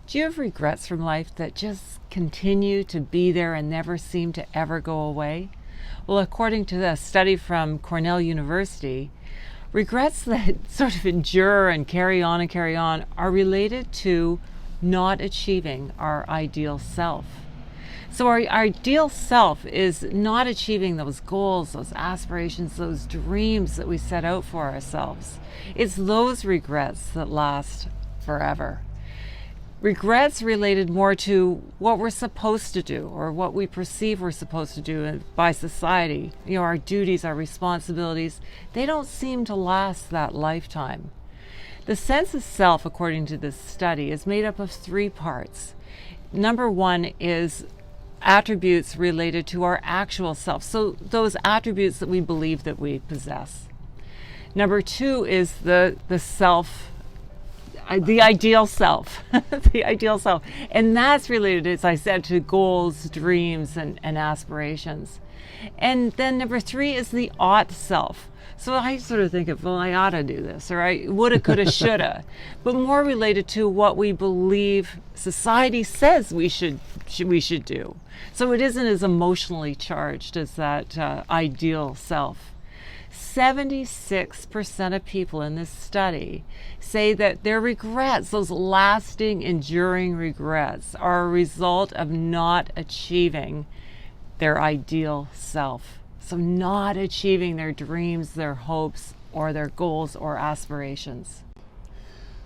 Do you have regrets from life that just continue to be there and never seem to ever go away? Well, according to a study from Cornell University, regrets that sort of endure and carry on are related to not achieving our ideal self. So our ideal self is not achieving those goals, those aspirations, those dreams that we set out for ourselves. It's those regrets that last forever. Regrets related more to what we're supposed to do or what we perceive we're supposed to do by society. Our duties, our responsibilities, they don't seem to last that lifetime. The sense of self, according to this study, is made up of 3 parts. Number 1 is attributes related to our actual self, so those attributes that we believe that we possess. Number 2 is the self, the ideal self, the ideal self. And that's related, as I said, to goals, dreams, and aspirations. And then number 3 is the ought self. So I sort of think of, well, I ought to do this, or I woulda, coulda, shoulda, but more related to what we believe society says we should do. So it isn't as emotionally charged as that ideal self. 76% of people in this study say that their regrets, those lasting, enduring regrets, are a result of not achieving their ideal self. So not achieving their dreams, their hopes, or their goals or aspirations.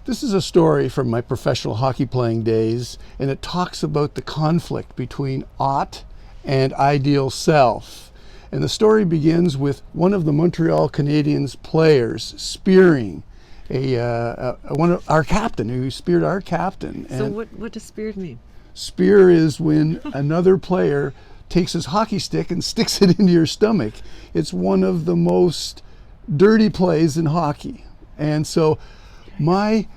This is a story from my professional hockey playing days, and it talks about the conflict between ought and ideal self. And the story begins with one of the Montreal Canadiens players spearing one of our captain, who speared our captain. So what does speared mean? Spear is when another player takes his hockey stick and sticks it into your stomach. It's one of the most dirty plays in hockey. And so my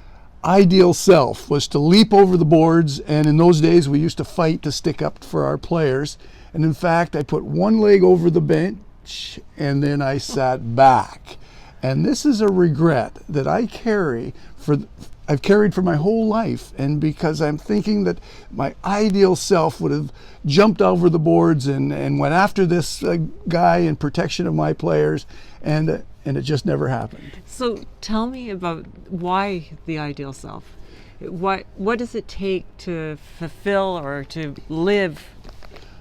ideal self was to leap over the boards, and in those days we used to fight to stick up for our players. And in fact, I put one leg over the bench and then I sat back. And this is a regret that I've carried for my whole life, and because I'm thinking that my ideal self would have jumped over the boards and went after this guy in protection of my players, and it just never happened. So tell me about why the ideal self. What does it take to fulfill or to live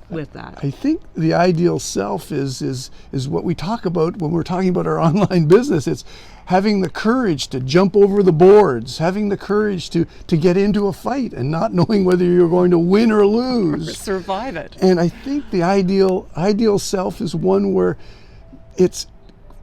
with that? I think the ideal self is what we talk about when we're talking about our online business. It's having the courage to jump over the boards, having the courage to get into a fight and not knowing whether you're going to win or lose. Or survive it. And I think the ideal self is one where it's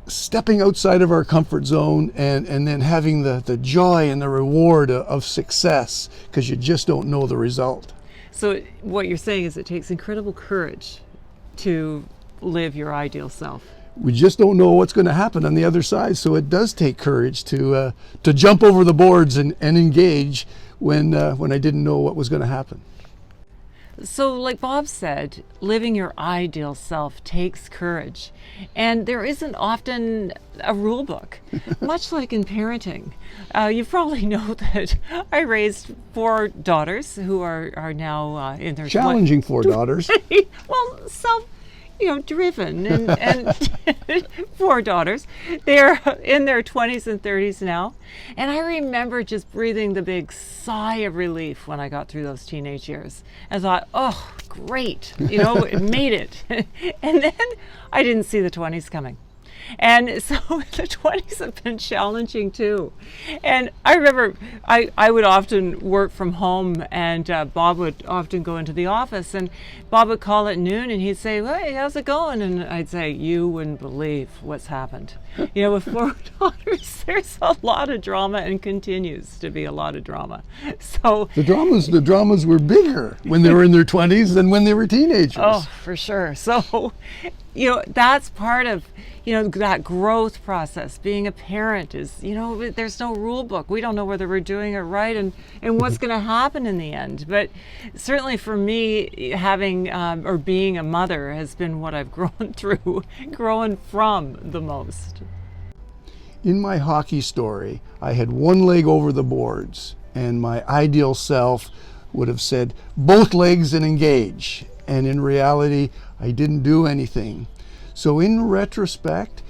stepping outside of our comfort zone and then having the joy and the reward of success, because you just don't know the result. So what you're saying is it takes incredible courage to live your ideal self. We just don't know what's going to happen on the other side, so it does take courage to jump over the boards and engage when I didn't know what was going to happen. So like Bob said, living your ideal self takes courage. And there isn't often a rule book, much like in parenting. You probably know that I raised 4 daughters who are now in their challenging 4 daughters. Well, driven and 4 daughters. They're in their 20s and 30s now. And I remember just breathing the big sigh of relief when I got through those teenage years. I thought, oh, great, it made it. And then I didn't see the 20s coming. And so the 20s have been challenging too. And I remember I would often work from home, and Bob would often go into the office, and Bob would call at noon and he'd say, hey, how's it going? And I'd say, you wouldn't believe what's happened. With 4 daughters, there's a lot of drama and continues to be a lot of drama. So the dramas were bigger when they were in their 20s than when they were teenagers. Oh, for sure. So, that's part of that growth process. Being a parent is, there's no rule book. We don't know whether we're doing it right and what's going to happen in the end. But certainly for me, having or being a mother has been what I've grown from the most. In my hockey story, I had one leg over the boards, and my ideal self would have said both legs and engage. And in reality, I didn't do anything. So in retrospect,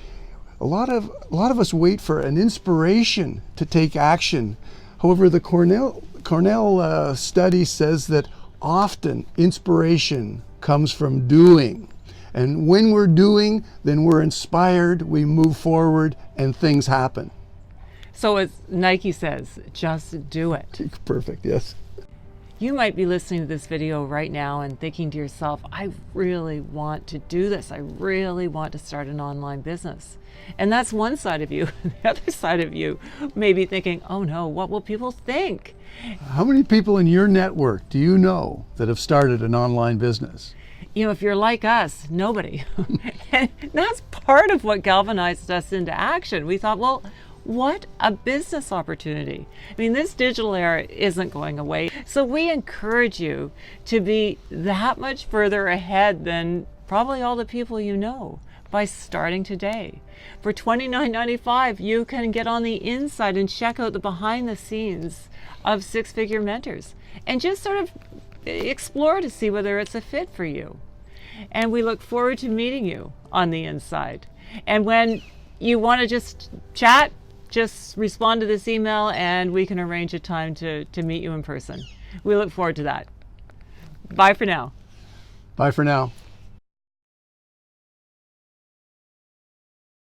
a lot of us wait for an inspiration to take action. However, the Cornell study says that often inspiration comes from doing. And when we're doing, then we're inspired, we move forward, and things happen. So as Nike says, just do it. Perfect, yes. You might be listening to this video right now and thinking to yourself, I really want to do this. I really want to start an online business. And that's one side of you. The other side of you may be thinking, oh no, what will people think? How many people in your network do you know that have started an online business? You know, if you're like us, nobody. And that's part of what galvanized us into action. We thought, well, what a business opportunity. I mean, this digital era isn't going away. So we encourage you to be that much further ahead than probably all the people you know by starting today. For $29.95, you can get on the inside and check out the behind the scenes of Six Figure Mentors and just sort of explore to see whether it's a fit for you. And we look forward to meeting you on the inside. And when you want to just chat, just respond to this email and we can arrange a time to meet you in person. We look forward to that. Bye for now. Bye for now.